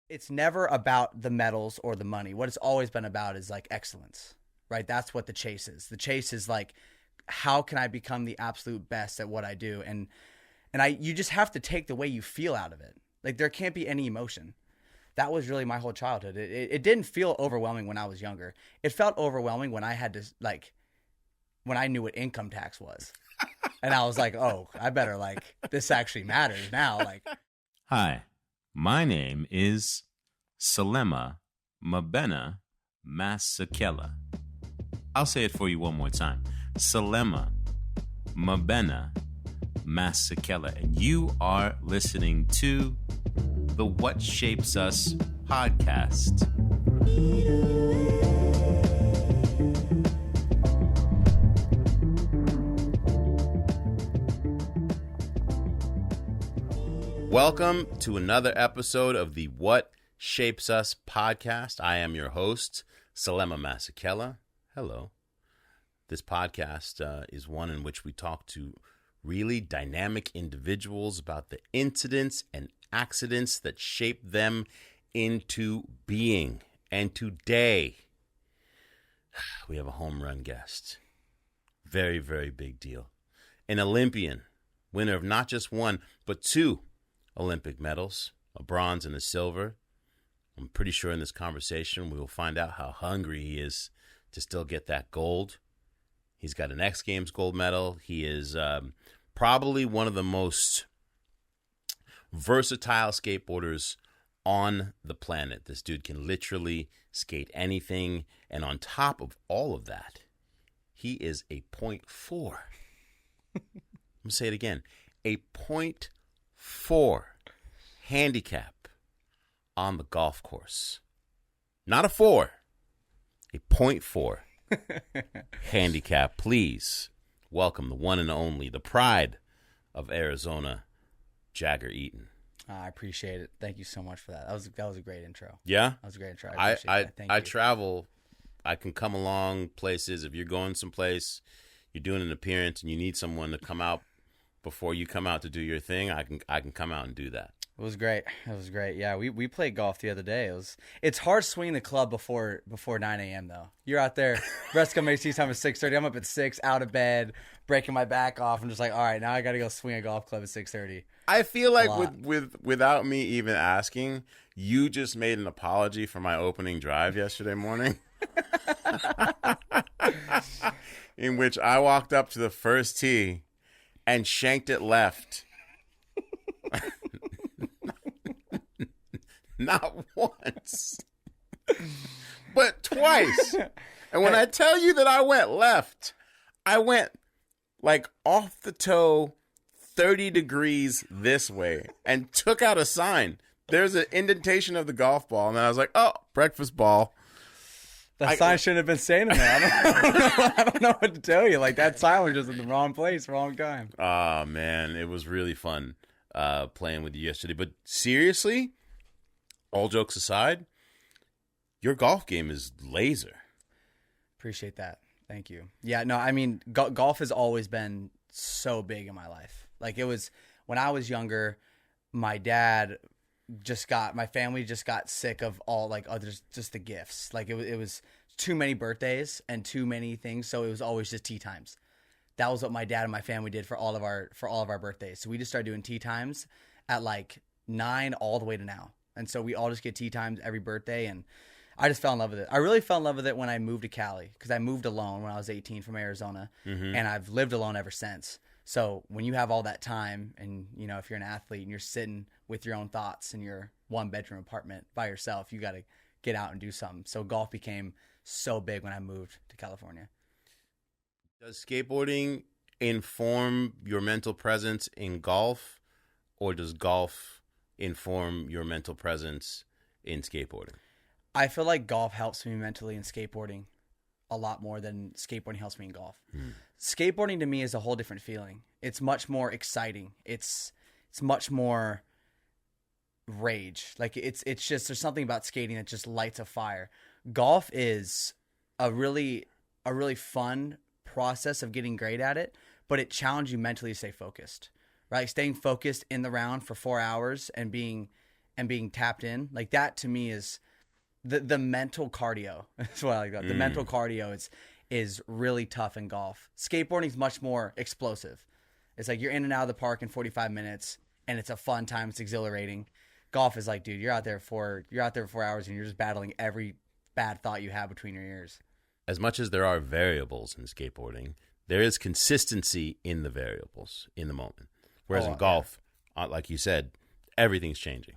it's never about the medals or the money. What it's always been about is like excellence, right? That's what the chase is. The chase is like, how can I become the absolute best at what I do? And you just have to take the way you feel out of it. Like there can't be any emotion. That was really my whole childhood. It didn't feel overwhelming when I was younger. It felt overwhelming when I had to when I knew what income tax was. And I was like, oh, I better this actually matters now. Hi, my name is Selema Masekela. I'll say it for you one more time. Selema Masekela. And you are listening to the What Shapes Us podcast. Welcome to another episode of the What Shapes Us podcast. I am your host, Selema Masekela. Hello. This podcast is one in which we talk to really dynamic individuals about the incidents and accidents that shape them into being. And today, we have a home run guest. Very, very big deal. An Olympian, winner of not just one, but two Olympic medals, a bronze and a silver. I'm pretty sure in this conversation we will find out how hungry he is to still get that gold. He's got an X Games gold medal. He is probably one of the most versatile skateboarders on the planet. This dude can literally skate anything. And on top of all of that, he is a 0.4. I'm going to say it again. A 0.4 handicap on the golf course. Not a 4. A 0.4 handicap. Please welcome the one and only, the pride of Arizona, Jagger Eaton. I appreciate it. Thank you so much for that. That was a great intro. Yeah? That was a great intro. I appreciate it. Thank I you. travel. I can come along places. If you're going someplace, you're doing an appearance, and you need someone to come out before you come out to do your thing, I can come out and do that. It was great. It was great. Yeah, we played golf the other day. It's hard swinging the club before 9 a.m. though. You're out there. Rest come makes tea time at 6:30. I'm up at 6, out of bed, breaking my back off. I'm just like, all right, now I got to go swing a golf club at 6:30. I feel like without me even asking, you just made an apology for my opening drive yesterday morning. In which I walked up to the first tee and shanked it left. Not once, but twice. And when I tell you that I went left, I went off the toe 30 degrees this way and took out a sign. There's an indentation of the golf ball. And then I was like, oh, breakfast ball. That sign shouldn't have been saying that. I don't know what to tell you. That sign was just in the wrong place, wrong time. Oh, man. It was really fun playing with you yesterday. But seriously, all jokes aside, your golf game is laser. Appreciate that. Thank you. Yeah, no, I mean, golf has always been so big in my life. It was when I was younger, my family just got sick of all just the gifts. It was too many birthdays and too many things, so it was always just tea times. That was what my dad and my family did for all of our birthdays. So we just started doing tea times at 9 all the way to now. And so we all just get tea times every birthday, and I just fell in love with it. I really fell in love with it when I moved to Cali, because I moved alone when I was 18 from Arizona, and I've lived alone ever since. So when you have all that time, and if you're an athlete and you're sitting with your own thoughts in your one-bedroom apartment by yourself, you got to get out and do something. So golf became so big when I moved to California. Does skateboarding inform your mental presence in golf, or does golf inform your mental presence in skateboarding? I feel like golf helps me mentally in skateboarding a lot more than skateboarding helps me in golf. Skateboarding to me is a whole different feeling. It's much more exciting. It's much more rage. It's just, there's something about skating that just lights a fire. Golf is a really fun process of getting great at it, but it challenges you mentally to stay focused, right? Staying focused in the round for 4 hours and being and being tapped in, like that to me is the mental cardio. That's what I like about. The mental cardio is really tough in golf. Skateboarding is much more explosive. It's like you're in and out of the park in 45 minutes and it's a fun time. It's exhilarating. Golf is like, dude, you're out there for 4 hours and you're just battling every bad thought you have between your ears. As much as there are variables in skateboarding, there is consistency in the variables in the moment. Whereas in golf, like you said, everything's changing.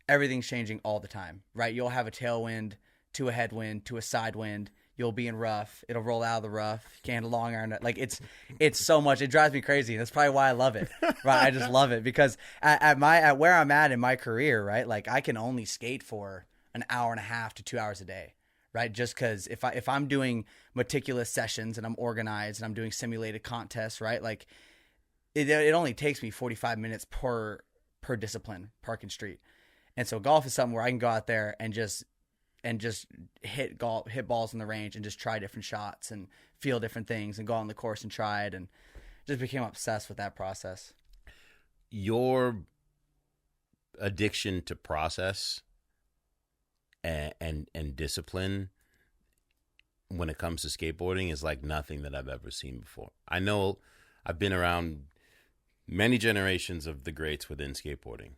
Everything's changing all the time, right? You'll have a tailwind to a headwind to a side wind. You'll be in rough. It'll roll out of the rough. You can't have a long iron. Like it's so much. It drives me crazy. That's probably why I love it. Right? I just love it because at where I'm at in my career, right? Like I can only skate for an hour and a half to 2 hours a day, right? Just because if I'm doing meticulous sessions and I'm organized and I'm doing simulated contests, right? Like it only takes me 45 minutes per discipline, park and street. And so golf is something where I can go out there and just hit balls in the range and just try different shots and feel different things and go on the course and try it, and just became obsessed with that process. Your addiction to process and discipline when it comes to skateboarding is like nothing that I've ever seen before. I know I've been around many generations of the greats within skateboarding.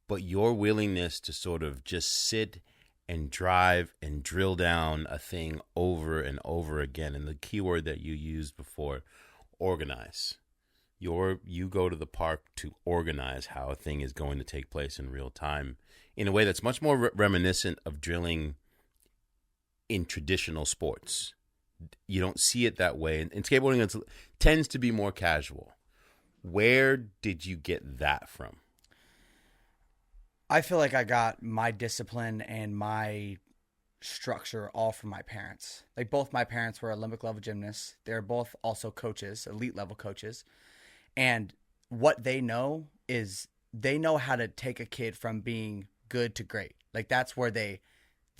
But your willingness to sort of just sit and drive and drill down a thing over and over again, and the keyword that you used before, organize. You go to the park to organize how a thing is going to take place in real time in a way that's much more reminiscent of drilling in traditional sports. You don't see it that way. In skateboarding, it tends to be more casual. Where did you get that from? I feel like I got my discipline and my structure all from my parents. Like both my parents were Olympic level gymnasts. They're both also coaches, elite level coaches. And what they know is they know how to take a kid from being good to great. Like that's where they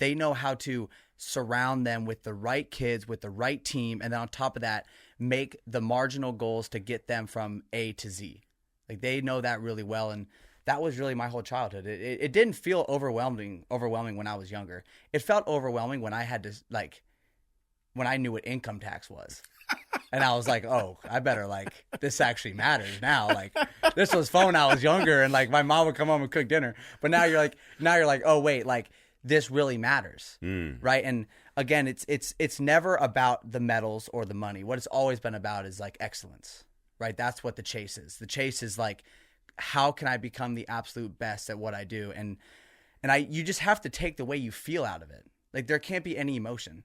know how to surround them with the right kids, with the right team. And then on top of that, make the marginal goals to get them from A to Z. Like they know that really well. And that was really my whole childhood. It didn't feel overwhelming when I was younger. It felt overwhelming when I had to when I knew what income tax was. And I was like, oh, I better this actually matters now. Like this was fun when I was younger and my mom would come home and cook dinner. But now you're like, oh wait, this really matters. Right. And again, it's never about the medals or the money. What it's always been about is excellence. Right. That's what the chase is. The chase is how can I become the absolute best at what I do? And you just have to take the way you feel out of it. There can't be any emotion,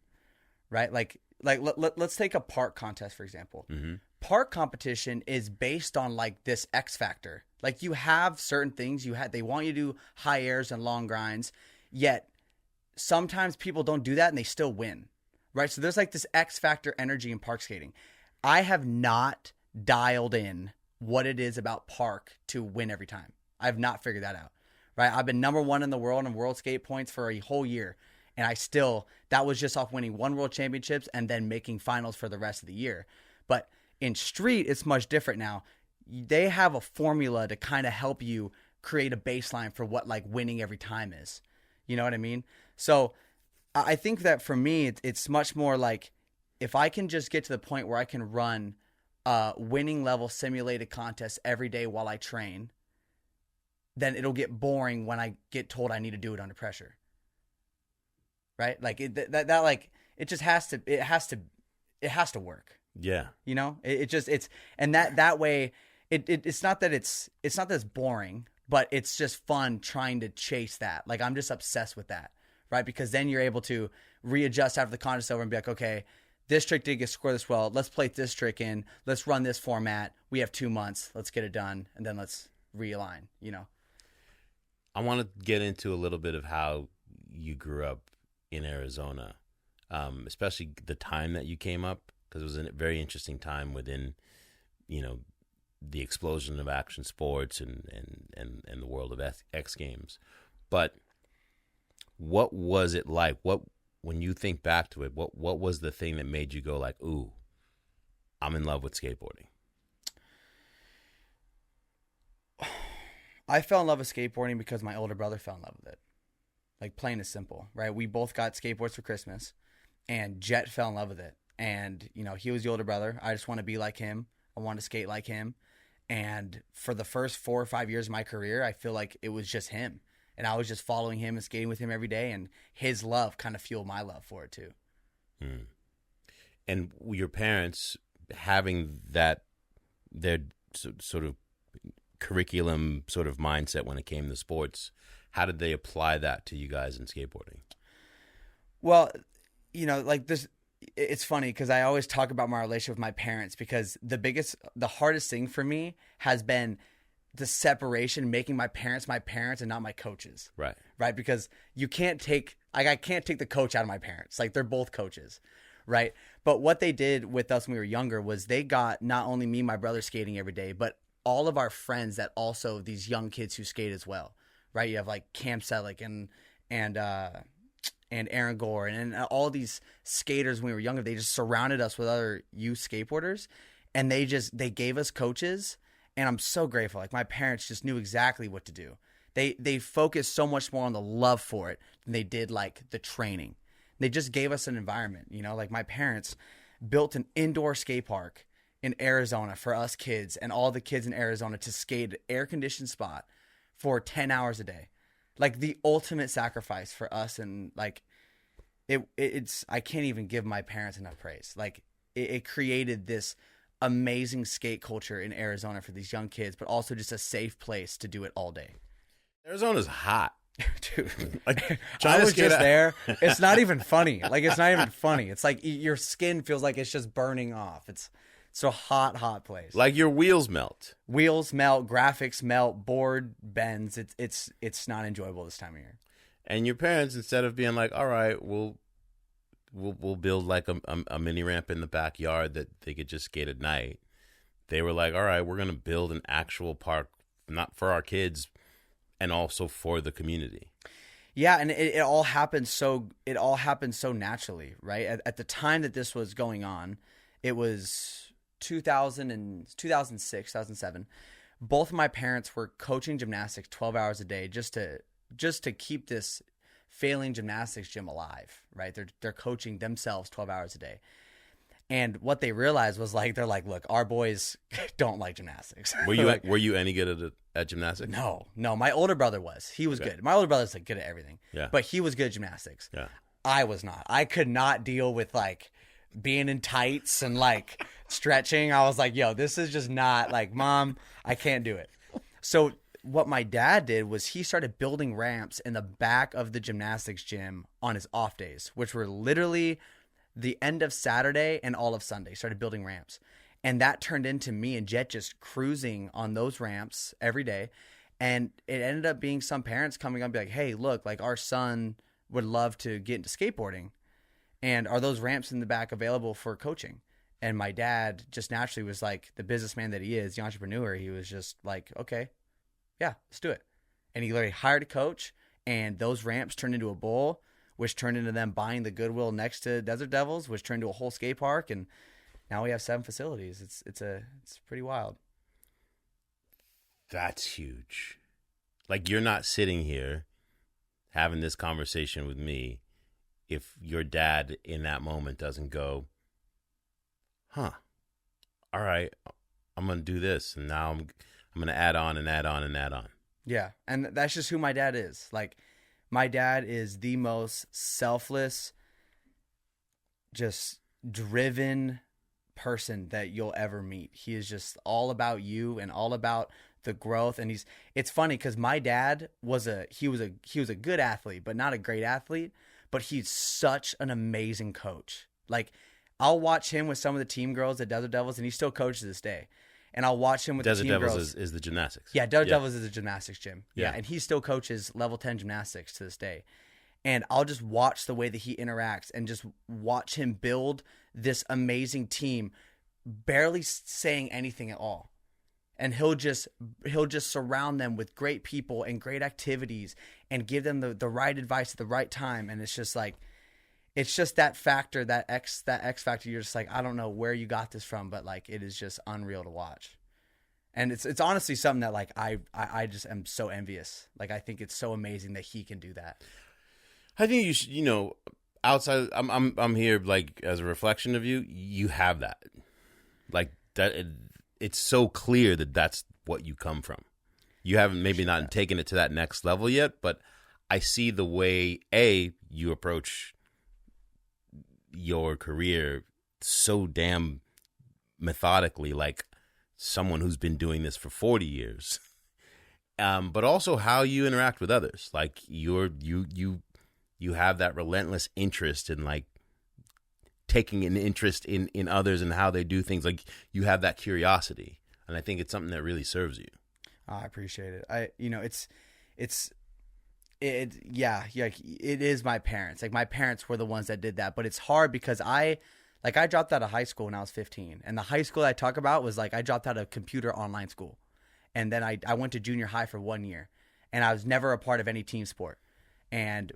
right? Let's take a park contest, for example. Mm-hmm. Park competition is based on this X factor. You have certain things they want you to do high airs and long grinds, yet sometimes people don't do that and they still win, right? So there's this X factor energy in park skating. I have not dialed in what it is about park to win every time. I have not figured that out, right? I've been number one in the world in world skate points for a whole year. And that was just off winning one world championships and then making finals for the rest of the year. But in street, it's much different now. They have a formula to kind of help you create a baseline for what winning every time is. You know what I mean? So I think that for me, it's much more if I can just get to the point where I can run winning level simulated contests every day while I train, then it'll get boring when I get told I need to do it under pressure. Right? It just has to work. Yeah. You know, that way it's not that it's boring, but it's just fun trying to chase that. I'm just obsessed with that. Right? Because then you're able to readjust after the contest over and be okay, this trick didn't get scored this well. Let's play this trick in. Let's run this format. We have 2 months. Let's get it done. And then let's realign, I want to get into a little bit of how you grew up in Arizona, especially the time that you came up, because it was a very interesting time within, the explosion of action sports and the world of X Games. But what was it like? When you think back to it, what was the thing that made you go ooh, I'm in love with skateboarding? I fell in love with skateboarding because my older brother fell in love with it. Like, plain and simple, right? We both got skateboards for Christmas, and Jet fell in love with it. And, you know, he was the older brother. I just want to be like him. I want to skate like him. And for the first 4 or 5 years of my career, I feel like it was just him. And I was just following him and skating with him every day. And his love kind of fueled my love for it, too. And your parents having that, their sort of curriculum sort of mindset when it came to sports, how did they apply that to you guys in skateboarding? Well, you know, like this, it's funny because I always talk about my relationship with my parents, because the hardest thing for me has been the separation, making my parents and not my coaches. Right. Because you can't take, like, I can't take the coach out of my parents. Like, they're both coaches. Right. But what they did with us when we were younger was they got not only me and my brother skating every day, but all of our friends that also these young kids who skate as well. Right. You have like Cam Selick and Aaron Gore and all these skaters when we were younger. They just surrounded us with other youth skateboarders, and they gave us coaches. And I'm so grateful. Like, my parents just knew exactly what to do. They focused so much more on the love for it than they did like the training. They just gave us an environment, you know, like my parents built an indoor skate park in Arizona for us kids and all the kids in Arizona to skate at an air-conditioned spot for 10 hours a day. Like, the ultimate sacrifice for us. And like, it's, I can't even give my parents enough praise. Like, it created this amazing skate culture in Arizona for these young kids, but also just a safe place to do it all day. Arizona's hot. Dude, like, I was just there. It's not even funny. Like, it's not even funny. It's like your skin feels like it's just burning off. It's a hot place. Like, your wheels melt. Wheels melt, graphics melt, board bends. It's not enjoyable this time of year. And your parents, instead of being like, all right, we'll build like a mini ramp in the backyard that they could just skate at night, they were like, all right, we're gonna build an actual park, not for our kids, and also for the community. Yeah, and it all happened so naturally, right? At the time that this was going on, it was 2006, 2007. Both of my parents were coaching gymnastics 12 hours a day just to keep this failing gymnastics gym alive, right? They're coaching themselves 12 hours a day. And what they realized was, like, they're like, look, our boys don't like gymnastics. Were you any good at gymnastics? No. My older brother was. He was good. My older brother's like good at everything. Yeah. But he was good at gymnastics. Yeah. I was not. I could not deal with like being in tights and like stretching. I was like, yo, this is just not, like, Mom, I can't do it. So what my dad did was he started building ramps in the back of the gymnastics gym on his off days, which were literally the end of Saturday and all of Sunday. Started building ramps. And that turned into me and Jet just cruising on those ramps every day. And it ended up being some parents coming up and be like, hey, look, like, our son would love to get into skateboarding. And are those ramps in the back available for coaching? And my dad just naturally was like, the businessman that he is, the entrepreneur, he was just like, okay, yeah, let's do it. And he literally hired a coach, and those ramps turned into a bowl, which turned into them buying the Goodwill next to Desert Devils, which turned into a whole skate park. And now we have 7 facilities. It's pretty wild. That's huge. Like, you're not sitting here having this conversation with me if your dad in that moment doesn't go, all right, I'm going to do this. And now I'm going to add on and add on and add on. Yeah. And that's just who my dad is. Like, my dad is the most selfless, just driven person that you'll ever meet. He is just all about you and all about the growth. And it's funny because my dad was a good athlete, but not a great athlete, but he's such an amazing coach. Like, I'll watch him with some of the team girls at Desert Devils, and he still coaches to this day. And I'll watch him with Desert the team Devils girls. is the gymnastics. Yeah, Desert Devils is a gymnastics gym. Yeah. And he still coaches level 10 gymnastics to this day. And I'll just watch the way that he interacts and just watch him build this amazing team, barely saying anything at all. And he'll just surround them with great people and great activities and give them the right advice at the right time. And it's just like, it's just that factor, that X factor. You're just like, I don't know where you got this from, but like, it is just unreal to watch. And it's honestly something that like I just am so envious. Like I think it's so amazing that he can do that. I think you should, outside. I'm here like as a reflection of you. You have that, like that. It's so clear that that's what you come from. You haven't maybe not taken it to that next level yet, but I see the way you approach your career so damn methodically, like someone who's been doing this for 40 years. But also how you interact with others. Like you have that relentless interest in like taking an interest in others and how they do things. Like you have that curiosity, and I think it's something that really serves you. I appreciate it. It is my parents. Like my parents were the ones that did that, but it's hard because I dropped out of high school when I was 15, and the high school I talk about was like I dropped out of computer online school, and then I went to junior high for 1 year, and I was never a part of any team sport. And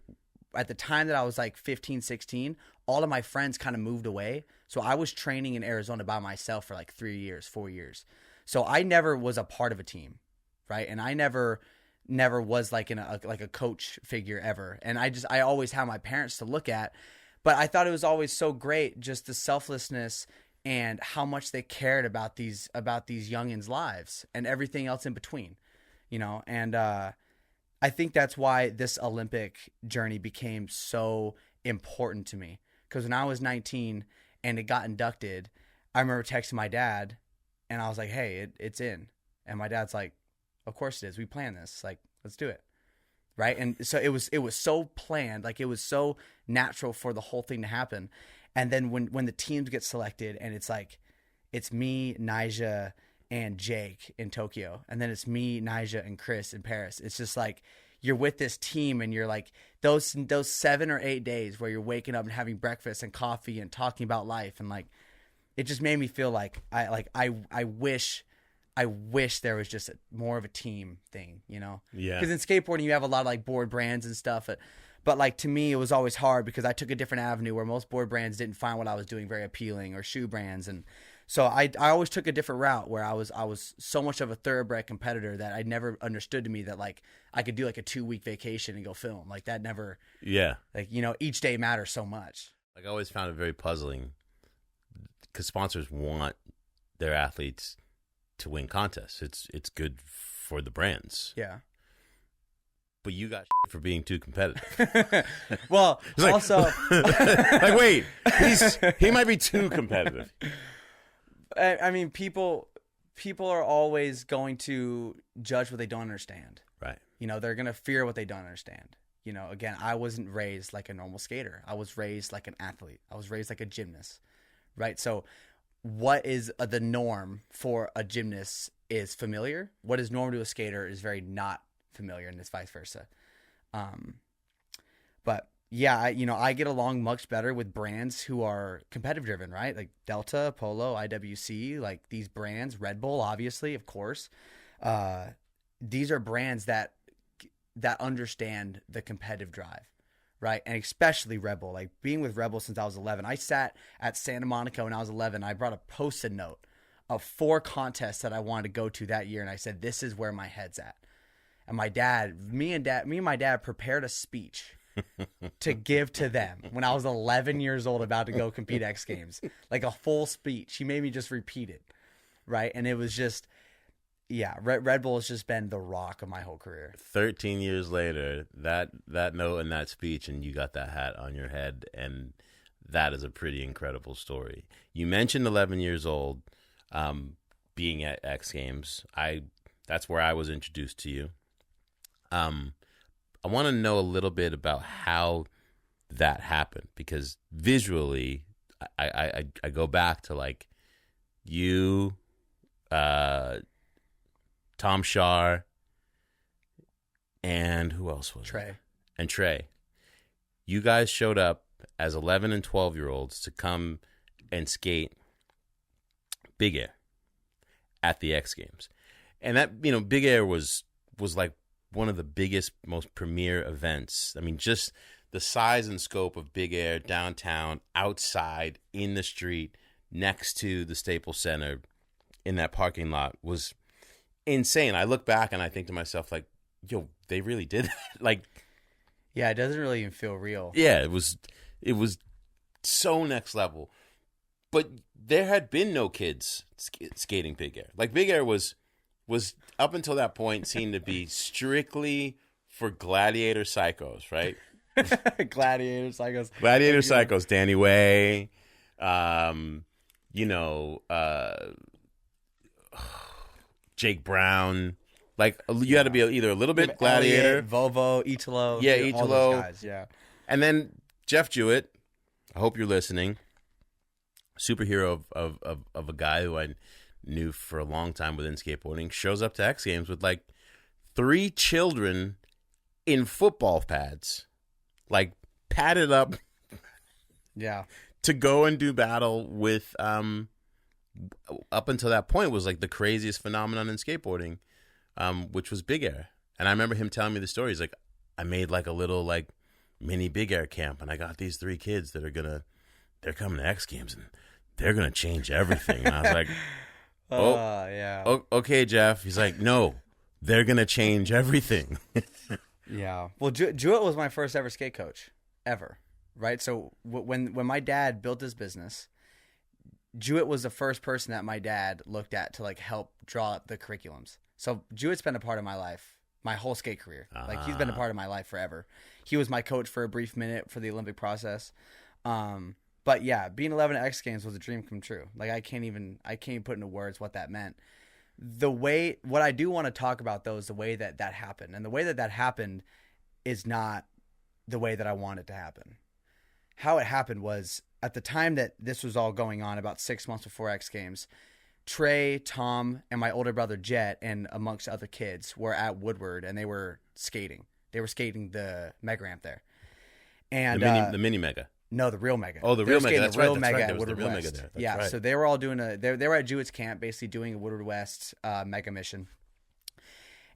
at the time that I was like 15, 16, all of my friends kind of moved away, so I was training in Arizona by myself for like 4 years. So I never was a part of a team, right? And I never was like a coach figure ever. And I always had my parents to look at. But I thought it was always so great, just the selflessness and how much they cared about these youngins' lives and everything else in between, And I think that's why this Olympic journey became so important to me. Because when I was 19 and it got inducted, I remember texting my dad, and I was like, "Hey, it's in," and my dad's like, "Of course it is. We planned this. Like, let's do it." Right. And so it was so planned, like it was so natural for the whole thing to happen. And then when the teams get selected and it's like, it's me, Nyjah, and Jake in Tokyo. And then it's me, Nyjah, and Chris in Paris. It's just like, you're with this team and you're like those 7 or 8 days where you're waking up and having breakfast and coffee and talking about life. And like, it just made me feel like I wish there was just more of a team thing, Yeah. Because in skateboarding, you have a lot of like board brands and stuff. But like to me, it was always hard because I took a different avenue where most board brands didn't find what I was doing very appealing, or shoe brands. And so I always took a different route where I was so much of a thoroughbred competitor that I never understood to me that like I could do like a 2-week vacation and go film. Like that never, like, each day matters so much. Like I always found it very puzzling because sponsors want their athletes to win contests. It's good for the brands. Yeah. But you got for being too competitive. Well, like, also like wait, he might be too competitive. I mean, people are always going to judge what they don't understand. Right. They're going to fear what they don't understand. Again, I wasn't raised like a normal skater. I was raised like an athlete. I was raised like a gymnast. Right. So what is the norm for a gymnast is familiar. What is norm to a skater is very not familiar, and it's vice versa. But yeah, I get along much better with brands who are competitive driven, right? Like Delta, Polo, IWC, like these brands, Red Bull, obviously, of course. These are brands that understand the competitive drive. Right. And especially Red Bull, like being with Red Bull since I was 11. I sat at Santa Monica when I was 11. I brought a Post-it note of 4 contests that I wanted to go to that year. And I said, this is where my head's at. And me and my dad prepared a speech to give to them when I was 11 years old about to go compete X Games, like a full speech. He made me just repeat it. Right. And it was just, yeah, Red Bull has just been the rock of my whole career. 13 years later, that note and that speech, and you got that hat on your head, and that is a pretty incredible story. You mentioned 11 years old, being at X Games. That's where I was introduced to you. I want to know a little bit about how that happened, because visually, I go back to like you, Tom Shar, and who else was Trey. It? And Trey. You guys showed up as 11 and 12-year-olds to come and skate Big Air at the X Games. And that, Big Air was like one of the biggest, most premier events. I mean, just the size and scope of Big Air downtown, outside, in the street, next to the Staples Center, in that parking lot was insane. I look back and I think to myself, like, yo, they really did that. Like, Yeah, it doesn't really even feel real. yeah, it was so next level. But there had been no kids skating Big Air. Like, Big Air was up until that point seen to be strictly for gladiator psychos, right? Gladiator psychos. Gladiator psychos, Danny Way, Jake Brown. Like, you had to be either a little bit gladiator. Elliot, Vovo, Italo. Yeah, all Italo. those guys, yeah. And then Jeff Jewett, I hope you're listening, superhero of a guy who I knew for a long time within skateboarding, shows up to X Games with like 3 children in football pads, like padded up, Yeah. to go and do battle with. Up until that point was like the craziest phenomenon in skateboarding, which was Big Air. And I remember him telling me the story. He's like, I made like a little like mini Big Air camp, and I got these 3 kids that they're coming to X Games and they're gonna change everything. And I was like, yeah. Okay, Jeff. He's like, no, they're gonna change everything. Yeah. Well, Jewett was my first ever skate coach, ever. Right. So when my dad built his business, Jewett was the first person that my dad looked at to like help draw up the curriculums. So Jewett's been a part of my life, my whole skate career. Like, he's been a part of my life forever. He was my coach for a brief minute for the Olympic process. But yeah, being 11 at X Games was a dream come true. Like, I can't even put into words what that meant. What I do want to talk about though is the way that happened. And the way that happened is not the way that I want it to happen. How it happened was, at the time that this was all going on, about 6 months before X Games, Trey, Tom, and my older brother Jet, and amongst other kids, were at Woodward, and they were skating. They were skating the mega ramp there. And the mini mega. No, the real mega. Oh, the real mega. That's right. The real mega There was the at real Woodward mega West. there. That's Yeah, right. so they were all doing they were at Jewett's camp, basically doing a Woodward West mega mission.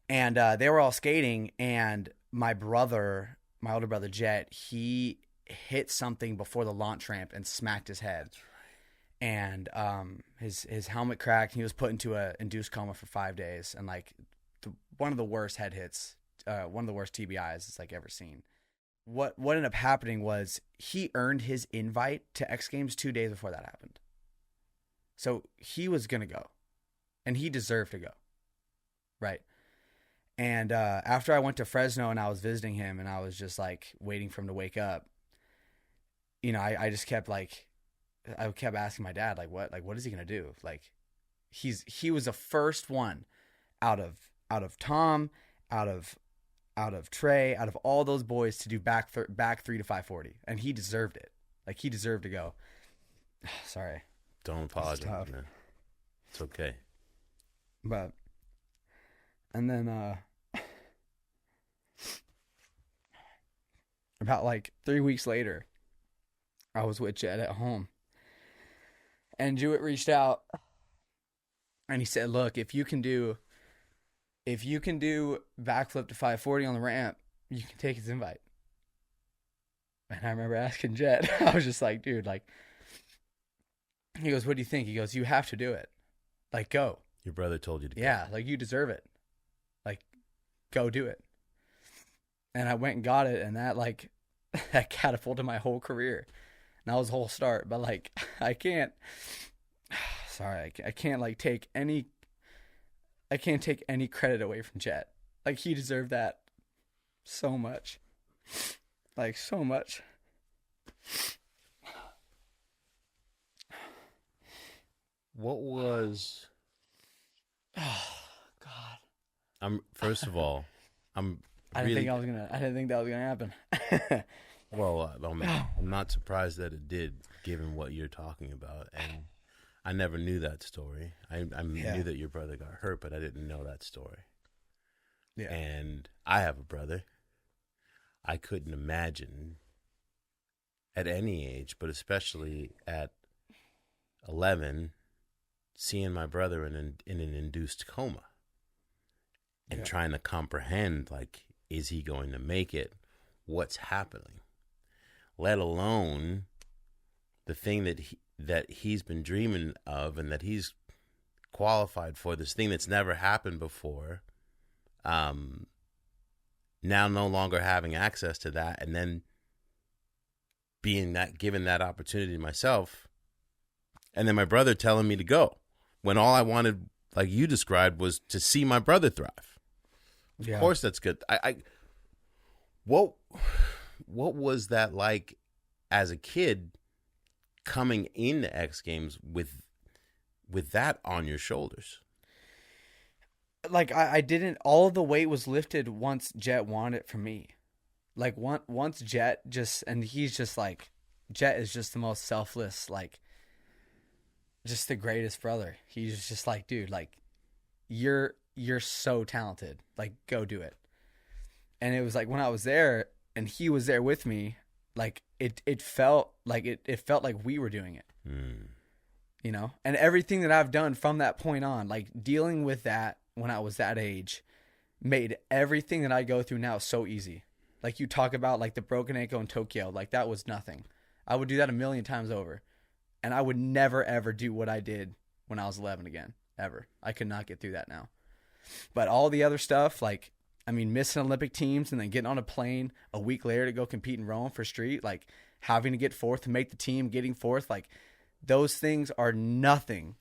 And they were all skating, and my older brother Jet, he hit something before the launch ramp and smacked his head. And his helmet cracked, and he was put into a induced coma for 5 days, and like one of the worst head hits, one of the worst TBIs it's like ever seen. What ended up happening was he earned his invite to X Games 2 days before that happened. So he was gonna go, and he deserved to go, right? And after I went to Fresno and I was visiting him, and I was just like waiting for him to wake up, you know, I just kept asking my dad, what is he gonna do? Like, he was the first one out of Tom, out of Trey, out of all those boys to do back 3 to 540, and he deserved it. Like, he deserved to go. Sorry. Don't apologize, man. It's okay. But, and then about like 3 weeks later, I was with Jed at home, and Jewett reached out, and he said, "Look, if you can do backflip to 540 on the ramp, you can take his invite." And I remember asking Jed, I was just like, dude, like, he goes, "What do you think?" He goes, "You have to do it. Like, go." Your brother told you to go. Yeah, like, you deserve it. Like, go do it. And I went and got it, and that catapulted my whole career. And that was the whole start. But like, I can't take any credit away from Jet. Like, he deserved that so much. Like, so much. What was? Oh God. First of all, I didn't think that was gonna happen. Well, I'm not surprised that it did, given what you're talking about, and I never knew that story. I knew that your brother got hurt, but I didn't know that story. Yeah. And I have a brother. I couldn't imagine at any age, but especially at 11, seeing my brother in an induced coma and trying to comprehend, like, is he going to make it? What's happening? Let alone the thing that he's been dreaming of and that he's qualified for, this thing that's never happened before, now no longer having access to that, and then given that opportunity myself, and then my brother telling me to go when all I wanted, like you described, was to see my brother thrive. Of course, that's good. What was that like as a kid coming into X Games with that on your shoulders? Like I didn't. All of the weight was lifted once Jet wanted it from me. Like once Jet and he's just like, Jet is just the most selfless, like, just the greatest brother. He's just like, dude, like, you're so talented. Like, go do it. And it was like when I was there and he was there with me, like it felt like we were doing it. You know? And everything that I've done from that point on, like dealing with that when I was that age, made everything that I go through now so easy. Like you talk about like the broken ankle in Tokyo, like that was nothing. I would do that 1,000,000 times over. And I would never, ever do what I did when I was 11 again, ever. I could not get through that now. But all the other stuff, like, I mean, missing Olympic teams and then getting on a plane a week later to go compete in Rome for street, like having to get fourth to make the team, getting fourth, like those things are nothing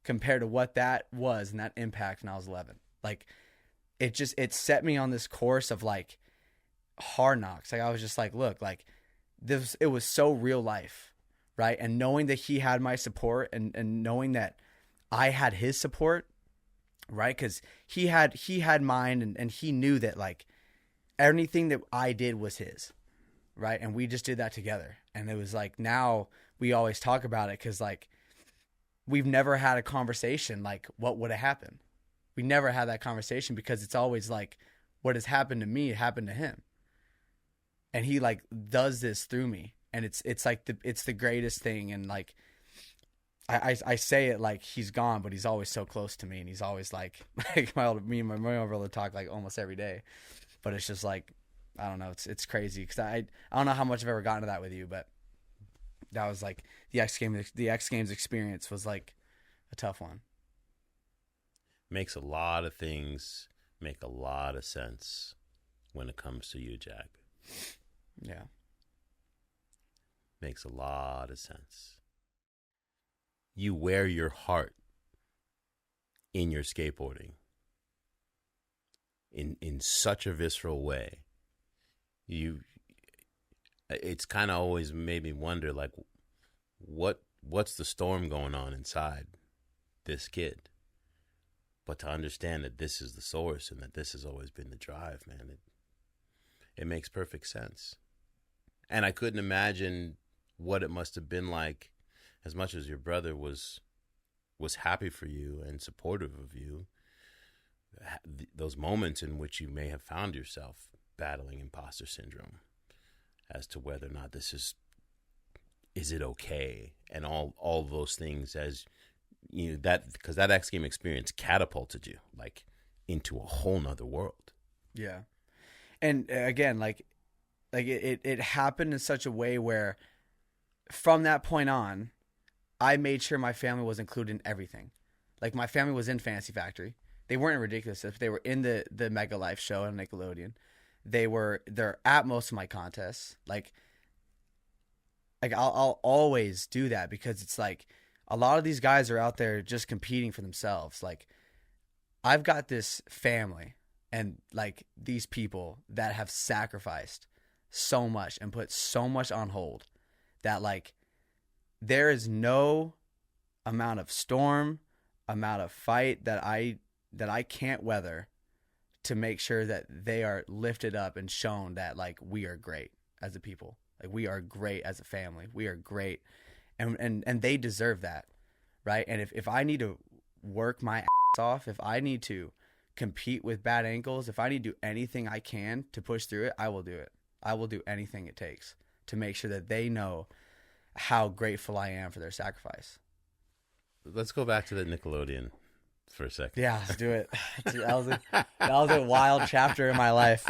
compared to what that was and that impact when I was 11. Like it set me on this course of like hard knocks. Like I was just like, look, like it was so real life, right? And knowing that he had my support and knowing that I had his support, right? Because he had mine and he knew that like anything that I did was his, right? And we just did that together. And it was like, now we always talk about it because like we've never had a conversation like what would have happened. We never had that conversation because it's always like what has happened to me happened to him. And he like does this through me, and it's like it's the greatest thing. And like I say it like he's gone, but he's always so close to me, and he's always like me and my brother talk like almost every day. But it's just like I don't know, it's crazy because I don't know how much I've ever gotten to that with you, but that was like the X Games experience was like a tough one. Makes a lot of things make a lot of sense when it comes to you, Jack. Yeah. Makes a lot of sense. You wear your heart in your skateboarding in such a visceral way. It's kind of always made me wonder, like, what's the storm going on inside this kid? But to understand that this is the source and that this has always been the drive, man, it makes perfect sense. And I couldn't imagine what it must have been like, as much as your brother was happy for you and supportive of you, those moments in which you may have found yourself battling imposter syndrome as to whether or not is it okay, and all those things, as you know, that because that X Game experience catapulted you like into a whole nother world. Yeah. And again, like it happened in such a way where from that point on, I made sure my family was included in everything. Like my family was in Fantasy Factory. They weren't in Ridiculous, but they were in the Mega Life show on Nickelodeon. They're at most of my contests. Like I'll always do that because it's like a lot of these guys are out there just competing for themselves. Like I've got this family and like these people that have sacrificed so much and put so much on hold that like there is no amount of storm, amount of fight that I can't weather to make sure that they are lifted up and shown that like we are great as a people. Like we are great as a family. We are great. And they deserve that. Right. And if I need to work my ass off, if I need to compete with bad ankles, if I need to do anything I can to push through it, I will do it. I will do anything it takes to make sure that they know how grateful I am for their sacrifice. Let's go back to the Nickelodeon for a second. Yeah, let's do it. That was a wild chapter in my life.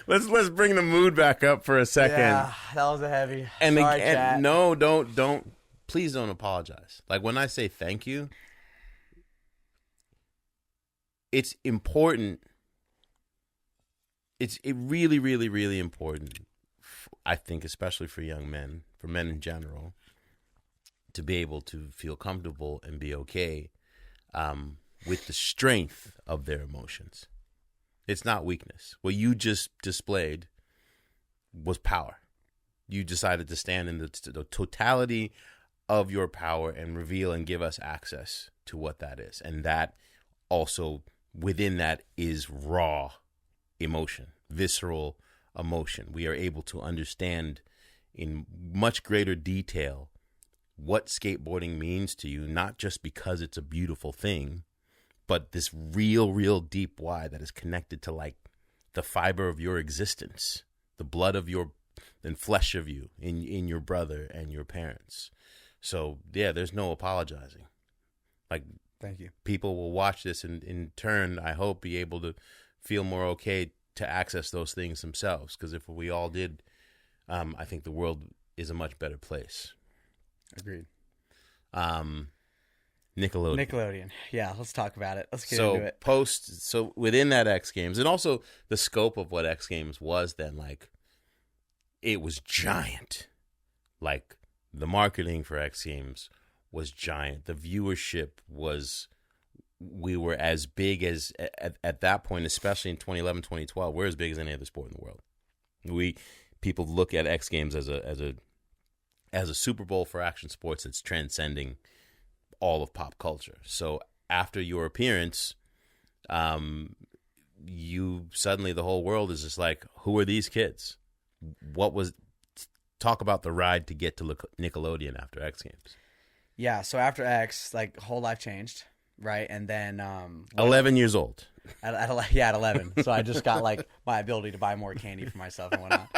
Let's bring the mood back up for a second. Yeah, that was a heavy. And Sorry, again, no, don't please don't apologize. Like when I say thank you, it's important. It really, really, really important, I think, especially for young men, for men in general, to be able to feel comfortable and be okay with the strength of their emotions. It's not weakness. What you just displayed was power. You decided to stand in the totality of your power and reveal and give us access to what that is. And that also, within that, is raw emotion, visceral emotion. We are able to understand in much greater detail what skateboarding means to you, not just because it's a beautiful thing, but this real deep why that is connected to like the fiber of your existence, the blood of your and flesh of you in your brother and your parents. So yeah, there's no apologizing. Like, thank you. People will watch this and in turn, I hope, be able to feel more okay to access those things themselves. Because if we all did, I think the world is a much better place. Agreed. Nickelodeon. Yeah, let's talk about it. Let's get into it. So within that X Games, and also the scope of what X Games was then, like, it was giant. Like, the marketing for X Games was giant. The viewership was, we were as big as, at that point, especially in 2011, 2012, we're as big as any other sport in the world. People look at X Games as a Super Bowl for action sports that's transcending all of pop culture. So after your appearance, you suddenly, the whole world is just like, who are these kids? Talk about the ride to get to Nickelodeon after X Games. Yeah, so after X, like, whole life changed, right? And then 11 years old. At 11. So I just got like my ability to buy more candy for myself and whatnot.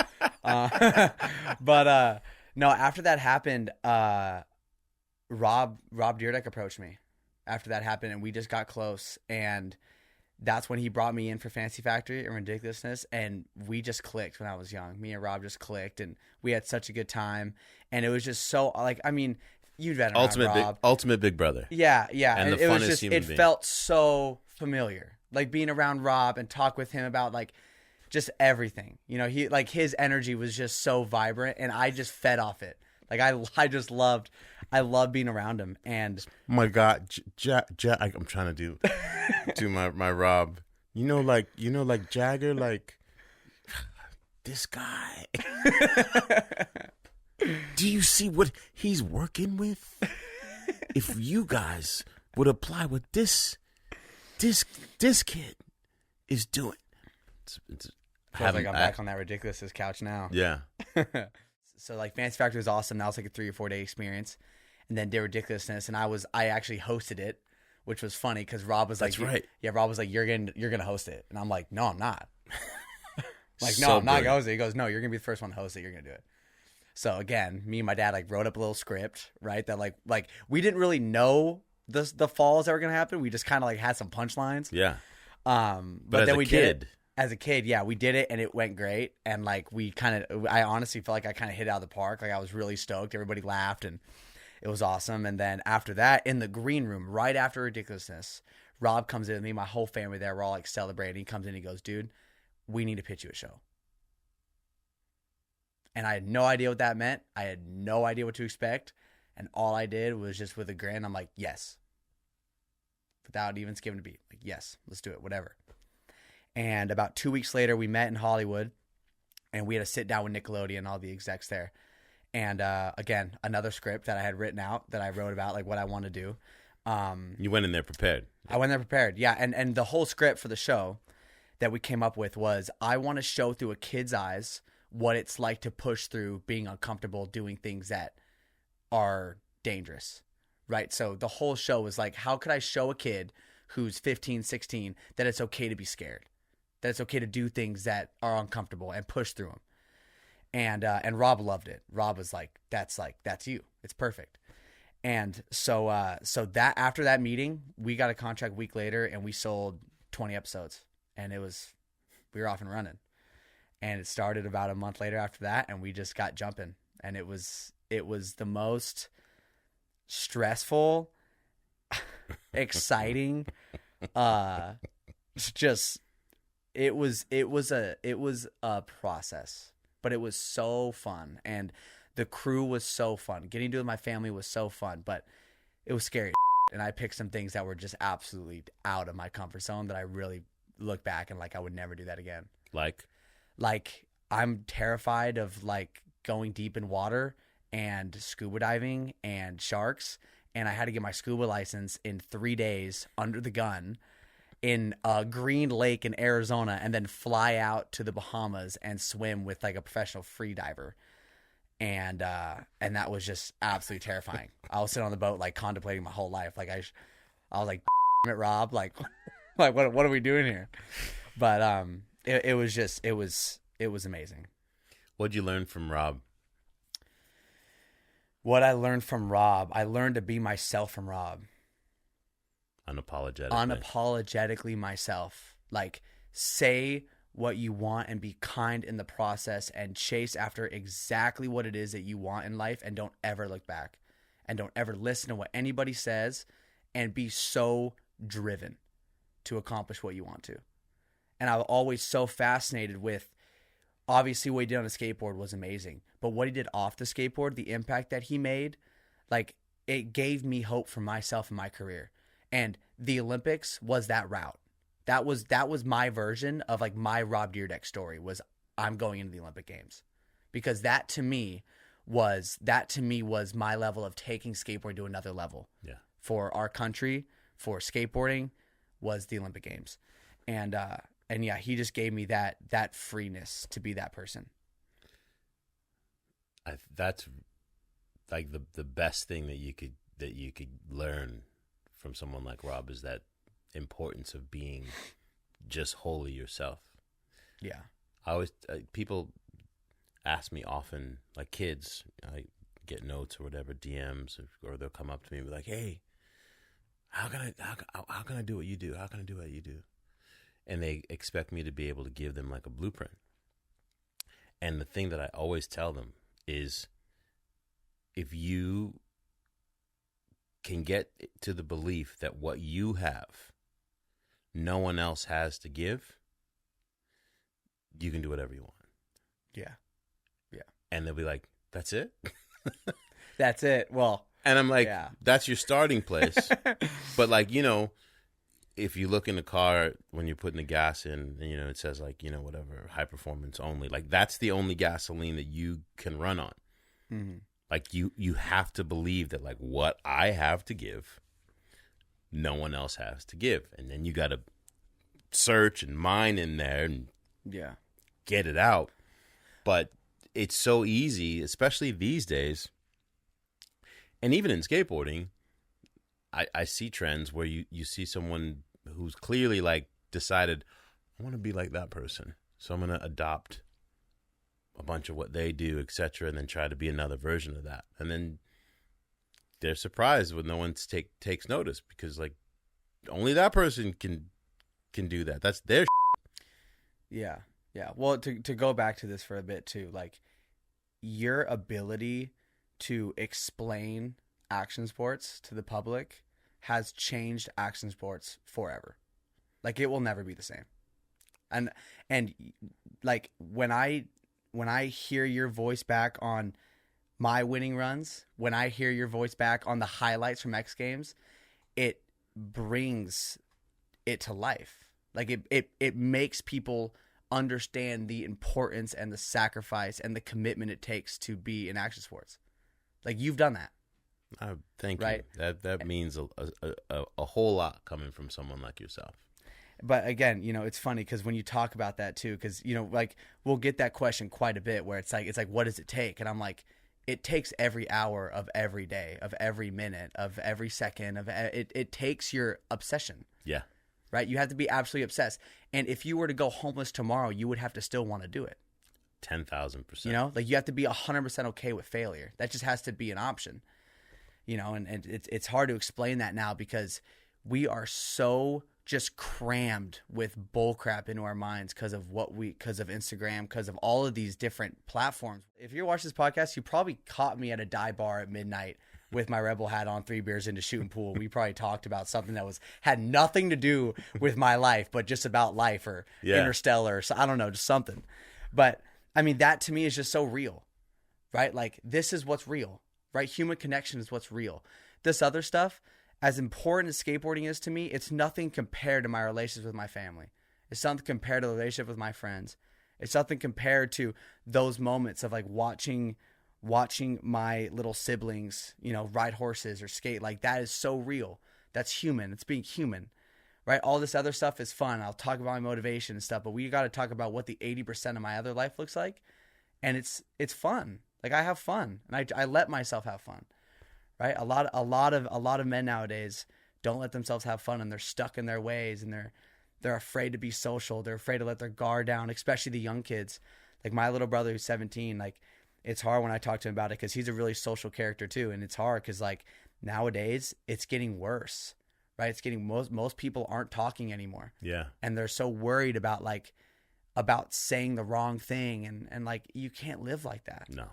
But no, after that happened, Rob Dyrdek approached me after that happened, and we just got close. And that's when he brought me in for Fantasy Factory and Ridiculousness, and we just clicked when I was young. Me and Rob just clicked, and we had such a good time. And it was just so, like, I mean, you've been around Rob. Ultimate Big Brother. Yeah. And the it funnest was just, human it being. felt so familiar, like being around Rob and talk with him about like just everything. You know, he, like, his energy was just so vibrant, and I just fed off it. Like, I just loved being around him. And my God, I'm trying to do my Rob. You know, like Jagger, like, this guy. Do you see what he's working with? If you guys would apply what this kid is doing, it's feels like I'm back on that ridiculous couch now. Yeah. So like Fantasy Factory was awesome. That was like a 3 or 4 day experience. And then did Ridiculousness, and I actually hosted it, which was funny because Rob was like, "That's right." Yeah, Rob was like, "You're gonna host it," and I'm like, "No, I'm not." Like, So no, I'm not brilliant. gonna host it. He goes, "No, you're gonna be the first one to host it. You're gonna do it." So again, me and my dad like wrote up a little script, right? That like we didn't really know the falls that were gonna happen. We just kind of like had some punchlines. Yeah. But as then a we kid, did it. As a kid, yeah, we did it and it went great. And like I honestly felt like I kind of hit it out of the park. Like I was really stoked. Everybody laughed and it was awesome. And then after that, in the green room, right after Ridiculousness, Rob comes in with me, my whole family there. We're all like celebrating. He comes in, he goes, "Dude, we need to pitch you a show." And I had no idea what that meant. I had no idea what to expect. And all I did was just with a grin, I'm like, yes. Without even skipping a beat. Like, yes, let's do it, whatever. And about 2 weeks later, we met in Hollywood. And we had to sit down with Nickelodeon and all the execs there. And again, another script that I had written out that I wrote about, like what I want to do. you went in there prepared. I went there prepared, yeah. And the whole script for the show that we came up with was, I want to show through a kid's eyes what it's like to push through being uncomfortable, doing things that are dangerous, right? So the whole show was like, how could I show a kid who's 15, 16 that it's okay to be scared, that it's okay to do things that are uncomfortable and push through them. And Rob loved it. Rob was like, that's you. It's perfect. And so that after that meeting, we got a contract a week later and we sold 20 episodes and we were off and running. And it started about a month later after that, and we just got jumping. And it was the most stressful, exciting. Just it was a process, but it was so fun, and the crew was so fun. Getting to do it with my family was so fun, but it was scary. And I picked some things that were just absolutely out of my comfort zone that I really look back and like I would never do that again. Like I'm terrified of like going deep in water and scuba diving and sharks. And I had to get my scuba license in 3 days under the gun in a green lake in Arizona, and then fly out to the Bahamas and swim with like a professional free diver. And that was just absolutely terrifying. I was sitting on the boat, like contemplating my whole life. Like I was like, "Damn it, Rob, like what are we doing here?" But it was amazing. What'd you learn from Rob? What I learned from Rob, I learned to be myself from Rob. Unapologetically myself. Like, say what you want and be kind in the process and chase after exactly what it is that you want in life, and don't ever look back and don't ever listen to what anybody says, and be so driven to accomplish what you want to. And I'm always so fascinated with, obviously what he did on the skateboard was amazing, but what he did off the skateboard, the impact that he made, like it gave me hope for myself and my career. And the Olympics was that route. That was my version of like my Rob Dyrdek story, was I'm going into the Olympic Games, because that to me was my level of taking skateboarding to another level. Yeah. For our country, for skateboarding, was the Olympic Games. And yeah, he just gave me that freeness to be that person. That's like the best thing that you could learn from someone like Rob, is that importance of being just wholly yourself. Yeah. I always people ask me often, like kids, I get notes or whatever, DMs, or they'll come up to me and be like, "Hey, how can I do what you do? How can I do what you do?" And they expect me to be able to give them like a blueprint. And the thing that I always tell them is, if you can get to the belief that what you have, no one else has to give, you can do whatever you want. Yeah. Yeah. And they'll be like, "That's it?" That's it. Well, and I'm like, yeah. That's your starting place. But like, if you look in the car when you're putting the gas in, it says like, whatever, high performance only. Like, that's the only gasoline that you can run on. Mm-hmm. Like, you have to believe that, like, what I have to give, no one else has to give. And then you got to search and mine in there and get it out. But it's so easy, especially these days. And even in skateboarding, I see trends where you see someone who's clearly like decided, I want to be like that person, so I'm going to adopt a bunch of what they do, etc., and then try to be another version of that. And then they're surprised when no one takes notice, because like only that person can do that. That's their Yeah. Yeah. Well, to go back to this for a bit too, like your ability to explain action sports to the public has changed action sports forever. Like, it will never be the same. And like when I hear your voice back on my winning runs, when I hear your voice back on the highlights from X Games, it brings it to life. Like it makes people understand the importance and the sacrifice and the commitment it takes to be in action sports. Like, you've done that. Thank right? you. That means a whole lot coming from someone like yourself. But again, it's funny because when you talk about that too, because like we'll get that question quite a bit, where it's like what does it take? And I'm like, it takes every hour of every day, of every minute, of every second, it takes your obsession. Yeah. Right? You have to be absolutely obsessed. And if you were to go homeless tomorrow, you would have to still want to do it. 10,000%. Like you have to be 100% okay with failure. That just has to be an option. And it's hard to explain that now, because we are so just crammed with bull crap into our minds because of Instagram, because of all of these different platforms. If you're watching this podcast, you probably caught me at a dive bar at midnight with my Rebel hat on, 3 beers into shooting pool. We probably talked about something that had nothing to do with my life, but just about life or Interstellar. Or so, I don't know, just something. But I mean, that to me is just so real, right? Like, this is what's real, right? Human connection is what's real. This other stuff, as important as skateboarding is to me, it's nothing compared to my relations with my family. It's something compared to the relationship with my friends. It's something compared to those moments of like watching my little siblings, you know, ride horses or skate. Like, that is so real. That's human. It's being human, right? All this other stuff is fun. I'll talk about my motivation and stuff, but we got to talk about what the 80% of my other life looks like. And it's fun. Like, I have fun, and I let myself have fun, right? A lot of men nowadays don't let themselves have fun, and they're stuck in their ways, and they're afraid to be social. They're afraid to let their guard down, especially the young kids. Like my little brother who's 17, like, it's hard when I talk to him about it because he's a really social character too. And it's hard because like nowadays it's getting worse, right? It's getting most people aren't talking anymore. Yeah. And they're so worried about saying the wrong thing. And like, you can't live like that. No,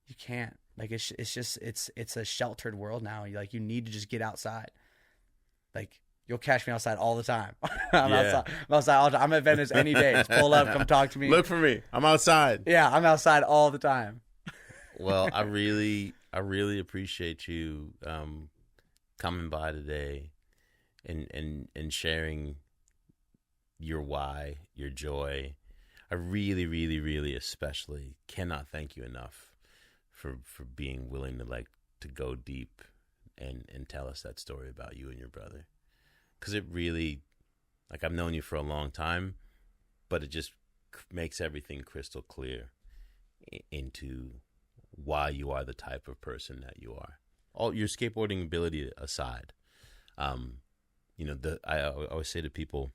you can't. Like, it's a sheltered world now. You need to just get outside. Like, you'll catch me outside all the time. I'm outside all the time. I'm at Venice any day. Just pull up, come talk to me. Look for me. I'm outside. Yeah, I'm outside all the time. Well, I really appreciate you coming by today and sharing your why, your joy. I really, really, really especially cannot thank you enough for being willing to go deep and tell us that story about you and your brother. Because it really, like, I've known you for a long time, but it just makes everything crystal clear into why you are the type of person that you are. All your skateboarding ability aside, I always say to people,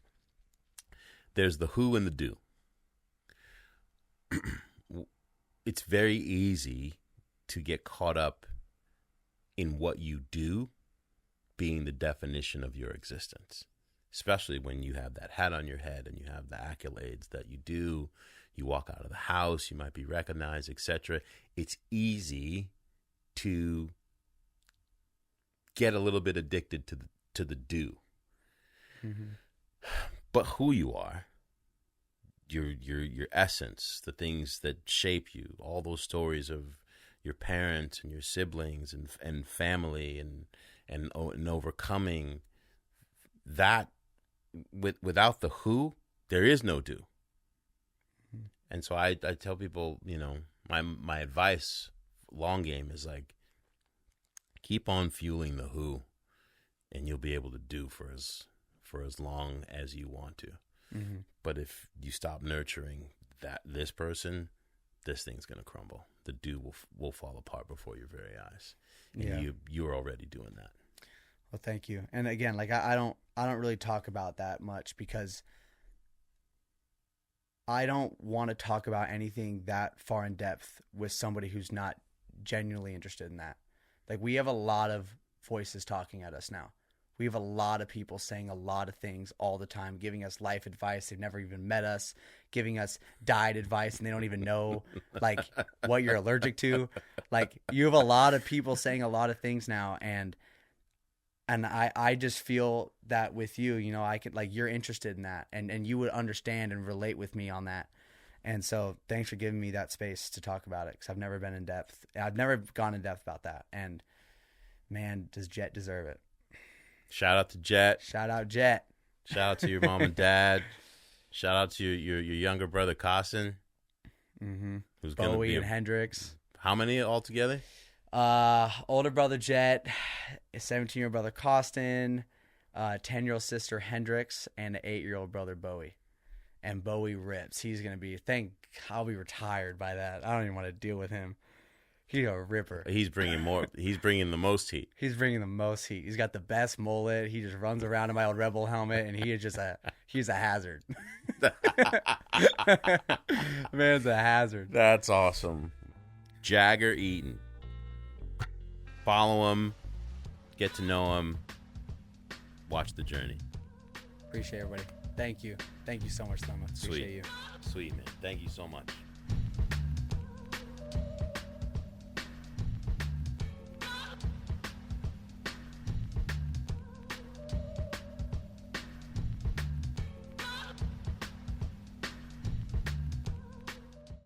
there's the who and the do. It's very easy to get caught up in what you do being the definition of your existence, especially when you have that hat on your head and you have the accolades that you do. You walk out of the house, you might be recognized, etc. It's easy to get a little bit addicted to the do. Mm-hmm. But who you are, your essence, the things that shape you, all those stories of your parents and your siblings and family and overcoming that, without the who, there is no do. And so I tell people, my advice, long game, is like, keep on fueling the who, and you'll be able to do for as long as you want to. Mm-hmm. But if you stop nurturing this person, this thing's gonna crumble. The do will fall apart before your very eyes. And you're already doing that. Well, thank you. And again, like, I don't really talk about that much because I don't want to talk about anything that far in depth with somebody who's not genuinely interested in that. Like, we have a lot of voices talking at us now. We have a lot of people saying a lot of things all the time, giving us life advice. They've never even met us, giving us diet advice, and they don't even know like what you're allergic to. Like, you have a lot of people saying a lot of things now, and I just feel that with you, I could, like, you're interested in that, and you would understand and relate with me on that. And so thanks for giving me that space to talk about it, because I've never been in depth. I've never gone in depth about that. And man, does Jet deserve it. Shout out to Jet. Shout out Jet. Shout out to your mom and dad. Shout out to your younger brother, Costin. Mm-hmm. Who's Bowie and Hendrix. How many altogether? Older brother Jet, a 17-year-old brother Costin, 10-year-old sister Hendrix, and an 8-year-old brother Bowie. And Bowie rips. He's gonna be. I'll be retired by that. I don't even want to deal with him. He's a ripper. He's bringing more. He's bringing the most heat. He's bringing the most heat. He's got the best mullet. He just runs around in my old Rebel helmet, and he is just he's a hazard. Man's a hazard. That's awesome. Jagger Eaton. Follow him. Get to know him. Watch the journey. Appreciate everybody. Thank you. Thank you so much, Selema. Appreciate you. Sweet, man. Thank you so much.